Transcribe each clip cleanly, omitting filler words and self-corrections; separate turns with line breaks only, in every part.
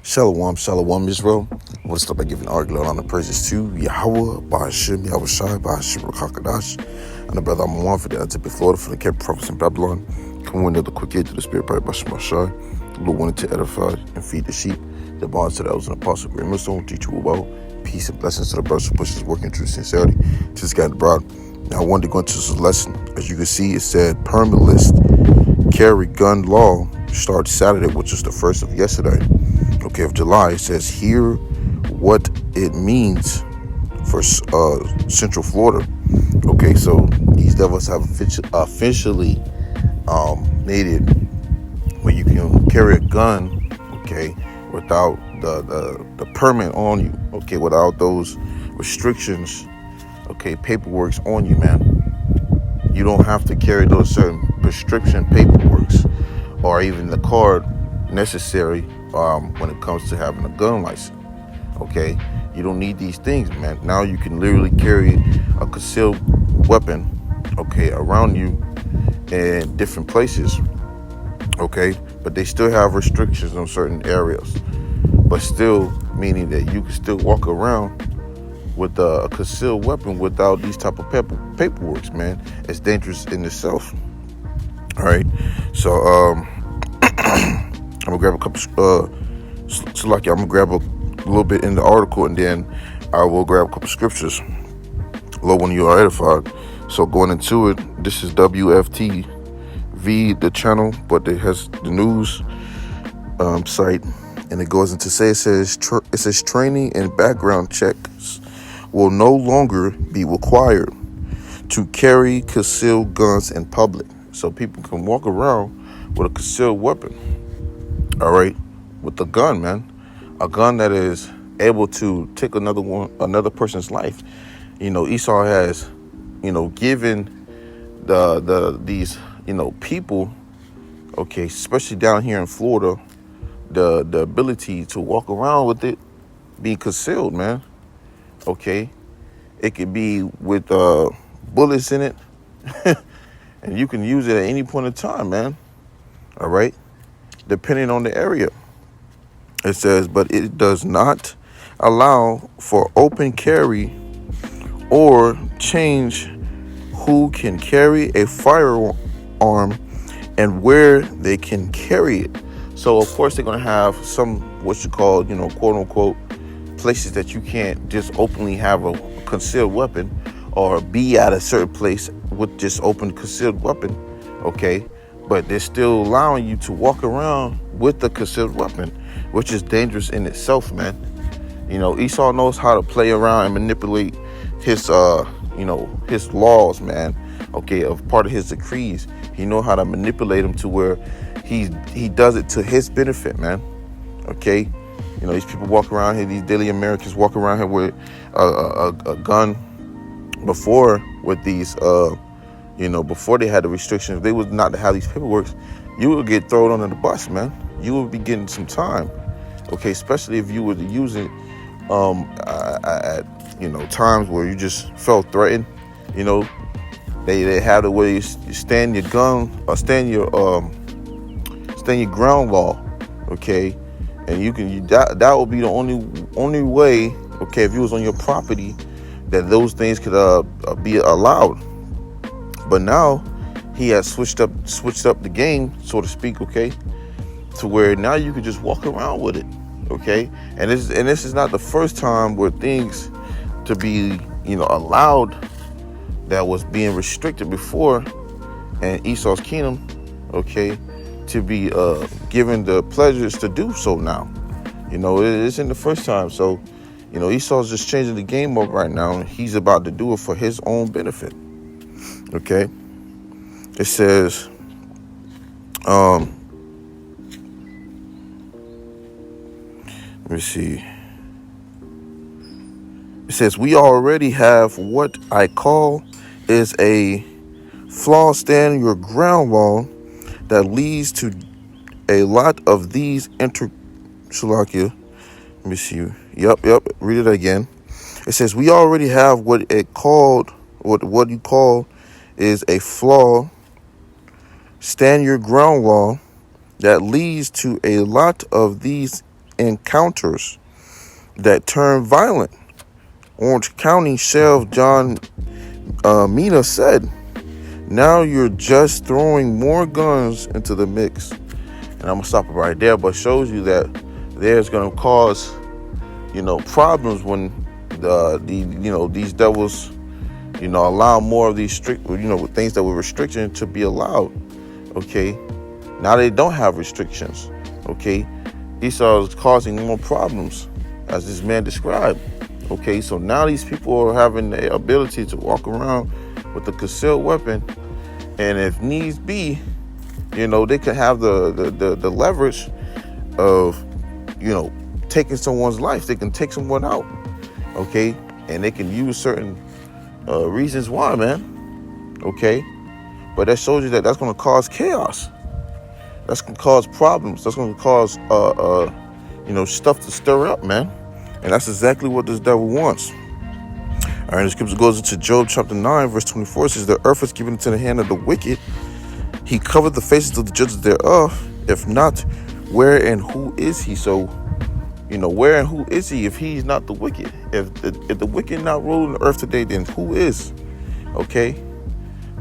Shalom, shalom, Israel. I want to start by giving our glory and praises to YAHAWAH, BAHASHAM, YAHAWASHI, BAHASHAM, QADASH, and the brother I'm one for the Antipathy, Florida, for the Cape Prophets in Babylon. Come on, the quick aid to the Spirit, by BAHASHAM, the Lord wanted to edify and feed the sheep, the bonds to the elders and apostles, great millstone, teach you well, peace and blessings to the brothers who push his work in true sincerity, to this guy and the bride. Now, I wanted to go into this lesson. As you can see, it said Premitless carry gun law starts Saturday, which is the first of yesterday. Okay, of July. It says here what it means for Central Florida. Okay, so these devils have officially made it where you can carry a gun, okay, without the permit on you, okay, without those restrictions, okay, paperwork's on you, man. You don't have to carry those certain prescription paperworks or even the card necessary when it comes to having a gun license. Okay, you don't need these things, man. Now you can literally carry a concealed weapon, okay, around you in different places. Okay, but they still have restrictions on certain areas, but still meaning that you can still walk around with a concealed weapon without these type of paperwork, man. It's dangerous in itself. All right, so I'm gonna grab a couple. I'm gonna grab a little bit in the article, and then I will grab a couple scriptures. Lord, when you are edified. So going into it, this is WFTV, the channel, but it has the news site, and it goes into it says training and background checks will no longer be required to carry concealed guns in public. So people can walk around with a concealed weapon. All right, with a gun, man, a gun that is able to take another person's life. You know, Esau has, given these people, okay, especially down here in Florida, the ability to walk around with it being concealed, man. Okay, it could be with bullets in it, and you can use it at any point in time, man. All right, depending on the area. It says, but it does not allow for open carry or change who can carry a firearm and where they can carry it. So, of course, they're going to have some, what you call, quote unquote, places that you can't just openly have a concealed weapon or be at a certain place with just open concealed weapon. Okay. But they're still allowing you to walk around with the concealed weapon, which is dangerous in itself, man. Esau knows how to play around and manipulate his, his laws, man. Okay, of part of his decrees. He knows how to manipulate them to where he does it to his benefit, man. Okay, these people walk around here. These daily Americans walk around here with a gun before with these. Before they had the restrictions, if they was not to have these paperwork, you would get thrown under the bus, man. You would be getting some time, okay? Especially if you were to use it at times where you just felt threatened. They had the way you stand your gun or stand your ground law, okay? And that would be the only way, okay, if you was on your property, that those things could be allowed. But now he has switched up the game, so to speak, okay, to where now you can just walk around with it, okay. And this is not the first time where things to be allowed that was being restricted before, and Esau's kingdom, okay, to be given the pleasures to do so now. It isn't the first time. So Esau's just changing the game up right now, and he's about to do it for his own benefit. Okay, it says, let me see. It says, we already have what I call is a flaw stand your ground law that leads to a lot of these Shalakia. Let me see. Yep. Read it again. It says, we already have what you call is a flaw stand your ground law that leads to a lot of these encounters that turn violent. Orange County Sheriff John Mina said, now you're just throwing more guns into the mix. And I'm going to stop it right there, but shows you that there's going to cause, problems when these devils, allow more of these strict, things that were restricted to be allowed. Okay. Now they don't have restrictions. Okay. Esau is causing more problems, as this man described. Okay. So now these people are having the ability to walk around with a concealed weapon. And if needs be, they can have the leverage of, taking someone's life. They can take someone out. Okay. And they can use certain reasons why, man. Okay. But that shows you that that's going to cause chaos. That's going to cause problems. That's going to cause, stuff to stir up, man. And that's exactly what this devil wants. All right, the scripture goes into Job chapter 9, verse 24. It says, the earth is given into the hand of the wicked. He covered the faces of the judges thereof. If not, where and who is he? So, where and who is he if he's not the wicked? If the wicked not ruling the earth today, then who is? Okay.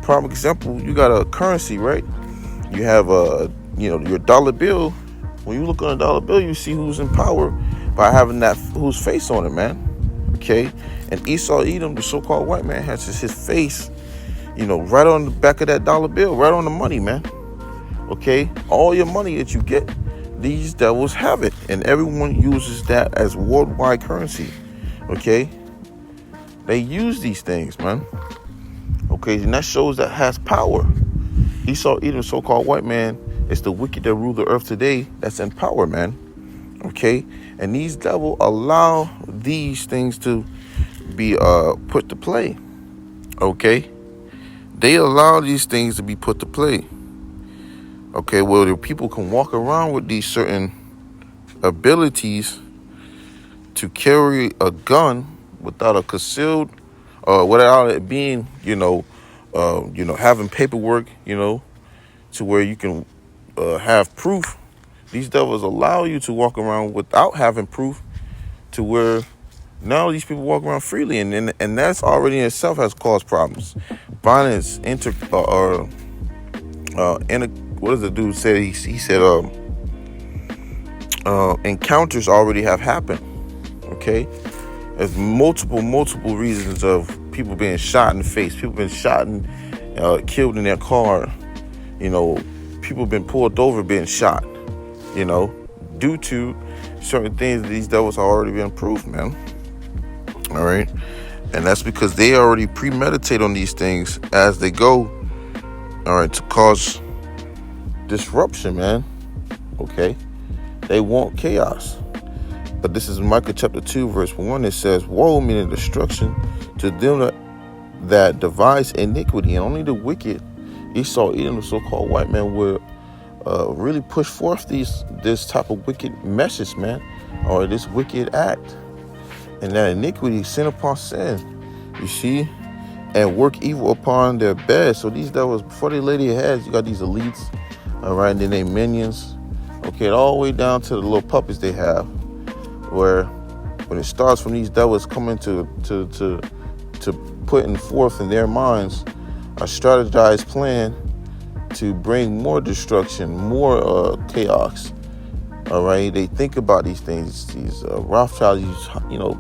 Prime example, you got a currency, right? You have your dollar bill. When you look on a dollar bill, you see who's in power by having that whose face on it, man. Okay. And Esau Edom, the so-called white man, has his face, right on the back of that dollar bill, right on the money, man. Okay. All your money that you get, these devils have it. And everyone uses that as worldwide currency. Okay. They use these things, man. Okay. And that shows that has power. Esau Edom, so-called white man, is the wicked that rule the earth today that's in power, man. Okay. And these devils allow these things to be put to play. Okay. They allow these things to be put to play. Okay. Well, the people can walk around with these certain abilities to carry a gun without a concealed, without it being, having paperwork, to where you can have proof. These devils allow you to walk around without having proof, to where now these people walk around freely, and that's already in itself has caused problems. Violence, what does the dude say? He said encounters already have happened. Okay, there's multiple reasons of people being shot in the face, people being shot and killed in their car. People been pulled over, being shot. Due to certain things that these devils have already been proved, man. All right. And that's because they already premeditate on these things as they go. All right. To cause disruption, man. Okay. They want chaos. But this is Micah chapter 2, verse 1. It says, woe, meaning destruction, to them that devise iniquity. And only the wicked, Esau Edom, the so-called white man, will really push forth this type of wicked message, man, or this wicked act. And that iniquity, sin upon sin, you see, and work evil upon their beds. So these devils, before they lay their heads, you got these elites, all right, and then they minions, okay, all the way down to the little puppets they have, where when it starts from these devils coming to putting forth in their minds a strategized plan to bring more destruction, more chaos. All right, they think about these things, these RAWCHAA, these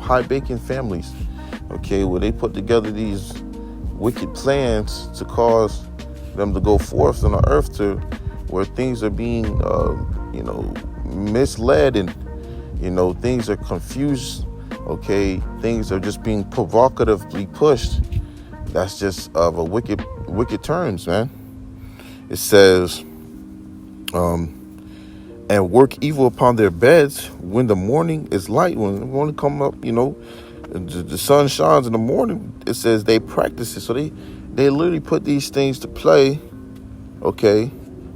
high-baking families, okay, where they put together these wicked plans to cause them to go forth on the earth to where things are being, misled and things are confused. Okay, things are just being provocatively pushed. That's just of a wicked terms, man. It says, and work evil upon their beds when the morning is light. When the morning come up, the sun shines in the morning. It says they practice it. So they literally put these things to play, okay,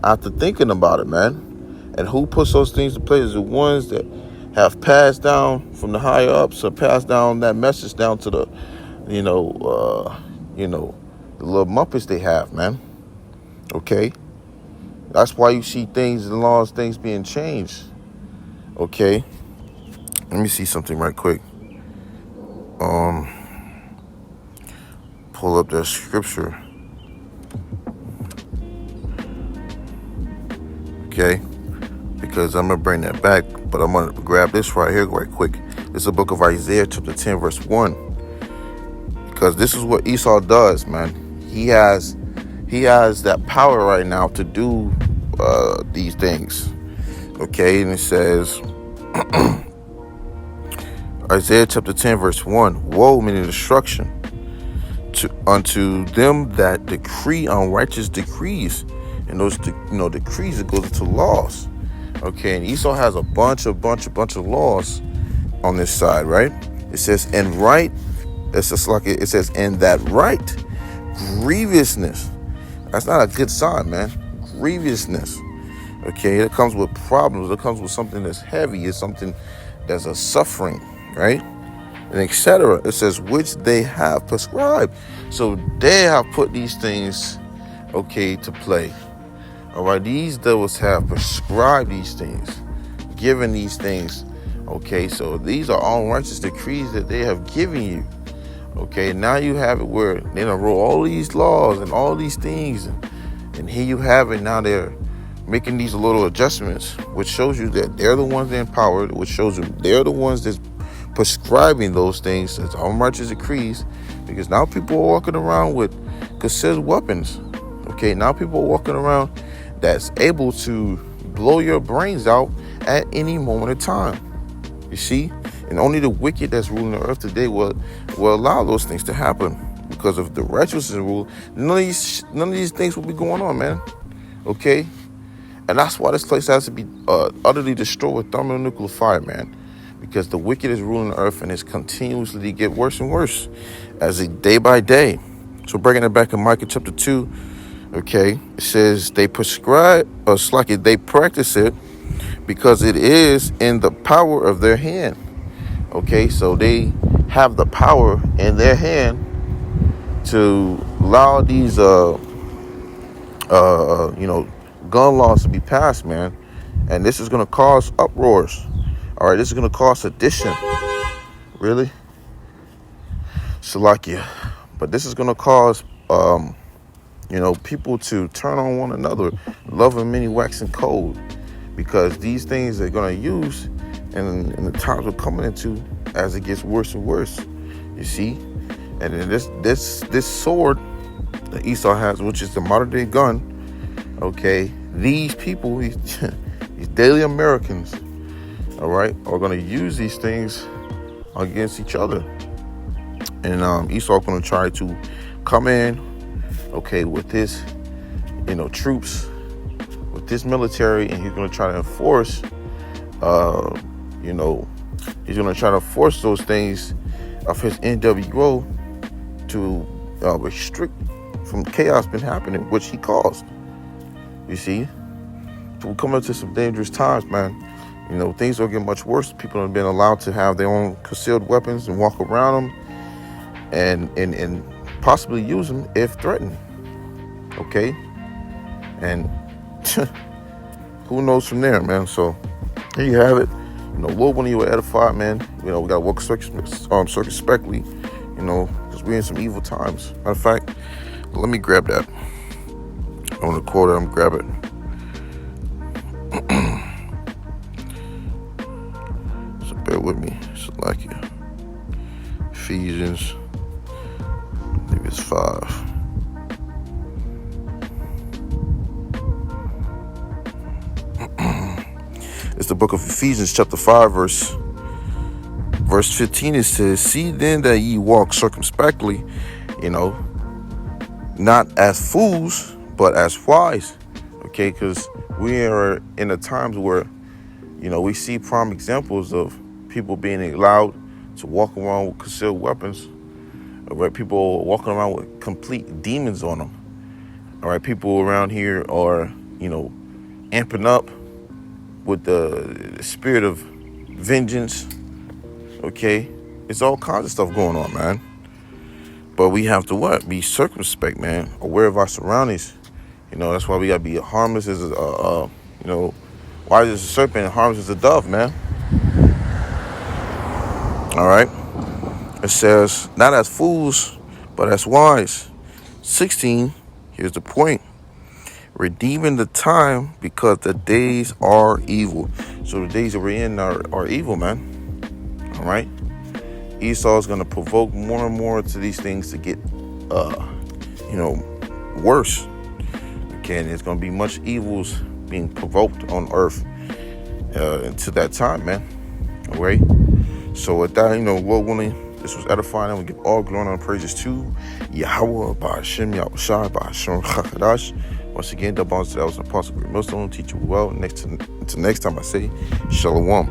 after thinking about it, man. And who puts those things to play is the ones that have passed down from the higher ups, or passed down that message down to the, the little muppets they have, man. Okay. That's why you see things and laws, things being changed. Okay. Let me see something right quick. Pull up that scripture. Okay? Because I'm going to bring that back, but I'm going to grab this right here right quick. This is the book of Isaiah chapter 10 verse 1. Because this is what Esau does, man. He has that power right now to do these things. Okay? And it says, Isaiah chapter 10 verse 1. Woe, meaning destruction, unto them that decree unrighteous decrees. And those decrees, it goes into laws. Okay, and Esau has a bunch of laws on this side, right? It says, and right, it's just like it says, and that right grievousness. That's not a good sign, man. Grievousness. Okay, it comes with problems. It comes with something that's heavy. It's something that's a suffering, right? And etc. It says, which they have prescribed. So they have put these things, okay, to play. All right, these devils have prescribed these things, given these things. Okay, so these are all righteous decrees that they have given you. Okay, now you have it where they don't roll all these laws and all these things, and here you have it. Now they're making these little adjustments, which shows you that they're the ones that empowered, which shows you they're the ones that's prescribing those things as unrighteous decrees, because now people are walking around with concealed weapons. Okay, now people are walking around that's able to blow your brains out at any moment of time. You see? And only the wicked that's ruling the earth today will allow those things to happen. Because if the righteous rule, none of these things will be going on, man. Okay? And that's why this place has to be utterly destroyed with thermonuclear fire, man. Because the wicked is ruling the earth, and it's continuously get worse and worse as it day by day. So bringing it back in Micah chapter 2, okay, it says they prescribe, or it's like they practice it because it is in the power of their hand. Okay, so they have the power in their hand to allow these, gun laws to be passed, man. And this is going to cause uproars. All right, this is going to cause sedition. Really? Salakia. But this is going to cause, people to turn on one another, love and many waxing cold, because these things they're going to use, and the times we're coming into as it gets worse and worse. You see, and then this sword that Esau has, which is the modern day gun. Okay, these people, these daily Americans, all right, are going to use these things against each other, and Esau going to try to come in. Okay, with his, troops, with this military, and he's going to try to enforce, he's going to try to force those things of his NWO to restrict from chaos been happening, which he caused. You see, so we're coming to some dangerous times, man. Things are getting much worse. People have been allowed to have their own concealed weapons and walk around them, and possibly use them if threatened. Okay, and who knows from there, man. So here you have it. Lord, when you were edified, man, we got to walk circumspectly, because we're in some evil times. Matter of fact, let me grab that. On the quarter, I'm grab it. So bear with me. So like it. Ephesians, I think it's 5. It's the book of Ephesians, chapter 5, verse 15. It says, see then that ye walk circumspectly, not as fools, but as wise. Okay, because we are in a times where, we see prime examples of people being allowed to walk around with concealed weapons. Where people are walking around with complete demons on them. All right, people around here are, amping up with the spirit of vengeance. Okay, it's all kinds of stuff going on, man. But we have to be circumspect, man, aware of our surroundings. That's why we gotta be harmless as wise as a serpent and harmless as a dove, man. All right. It says, not as fools, but as wise. 16, here's the point. Redeeming the time because the days are evil. So the days that we're in are evil, man. All right. Esau is going to provoke more and more to these things to get, worse. Okay, and there's going to be much evils being provoked on earth into that time, man. All right. So with that, Lord willing, this was edifying, and we give all glory and praises to Yahawah, BAHASHAM, YAHAWASHI, BAHASHAM, QADASH. Once again, the bonds that was an apostle, MILLSTONE, teach you well. Until next time, I say, Shalom.